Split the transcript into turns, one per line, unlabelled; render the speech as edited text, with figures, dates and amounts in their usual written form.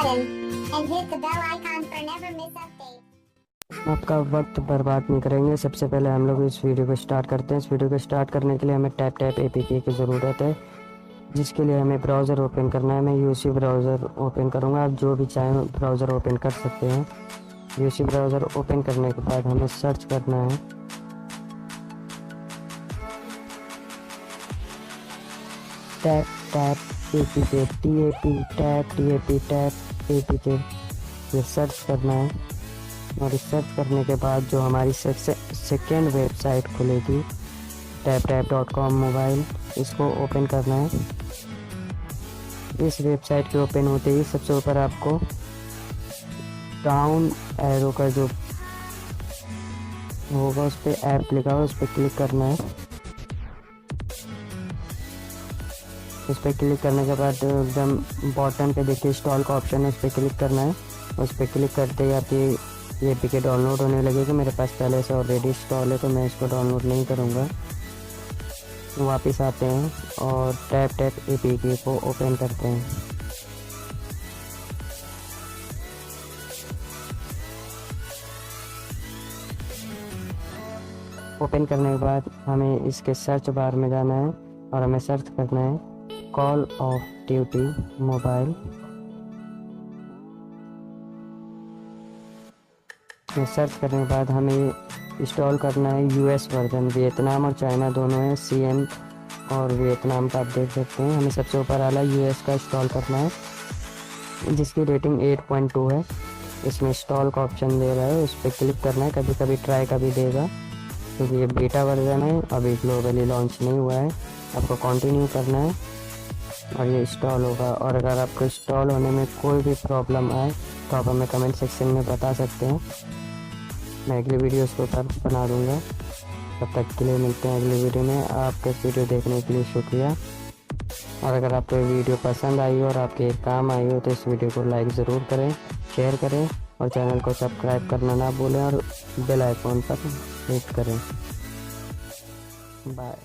subscription and hit the bell icon for never miss updates.
आपका वक्त बर्बाद नहीं करेंगे। सबसे पहले हम लोग इस वीडियो को स्टार्ट करते हैं। इस वीडियो को स्टार्ट करने के लिए हमें टैप एपीके की ज़रूरत है, जिसके लिए हमें ब्राउज़र ओपन करना है। मैं यूसी ब्राउज़र ओपन करूँगा, आप जो भी चाहें ब्राउज़र ओपन कर सकते हैं। यूसी ब्राउज़र ओपन करने के बाद हमें सर्च करना है टैप एपीके टैप एपीके। ये सर्च करना है और सर्च करने के बाद जो हमारी सेकेंड वेबसाइट खुलेगी tap.com मोबाइल, इसको ओपन करना है। इस वेबसाइट के ओपन होते ही सबसे ऊपर आपको डाउन एरो का जो होगा उस पर ऐप लिखा हुआ, उस पर क्लिक करना है। उस पर क्लिक करने के बाद एकदम बॉटम पे देखिए इंस्टॉल का ऑप्शन है, उस पर क्लिक करना है। उस पर क्लिक करते ही आपकी ये एपीके डाउनलोड होने लगेगा। मेरे पास पहले से ऑलरेडी इंस्टॉल है तो मैं इसको डाउनलोड नहीं करूँगा। वापस आते हैं और टैप एपीके को ओपन करते हैं। ओपन करने के बाद हमें इसके सर्च बार में जाना है और हमें सर्च करना है call of duty mobile. Search करने के बाद हमें इंस्टॉल करना है यूएस वर्जन। वियतनाम और चाइना दोनों है, सीएन और वियतनाम का आप देख सकते हैं। हमें सबसे ऊपर वाला यूएस का इंस्टॉल करना है, जिसकी रेटिंग 8.2 है। इसमें इंस्टॉल का ऑप्शन दे रहा है, उस पर क्लिक करना है। कभी कभी ट्राई का भी देगा क्योंकि ये बीटा वर्जन है, अभी ग्लोबली लॉन्च नहीं हुआ है। आपको कंटिन्यू करना है और ये इंस्टॉल होगा। और अगर आपको इंस्टॉल होने में कोई भी प्रॉब्लम आए तो आप हमें कमेंट सेक्शन में बता सकते हैं, मैं अगली वीडियो उसके ऊपर बना दूँगा। तब तक के लिए मिलते हैं अगली वीडियो में। आपके इस वीडियो देखने के लिए शुक्रिया। और अगर आपको ये वीडियो पसंद आई हो और आपके काम आई हो तो इस वीडियो को लाइक ज़रूर करें, शेयर करें और चैनल को सब्सक्राइब करना ना भूलें और बेल आइकॉन पर क्लिक करें। बाय।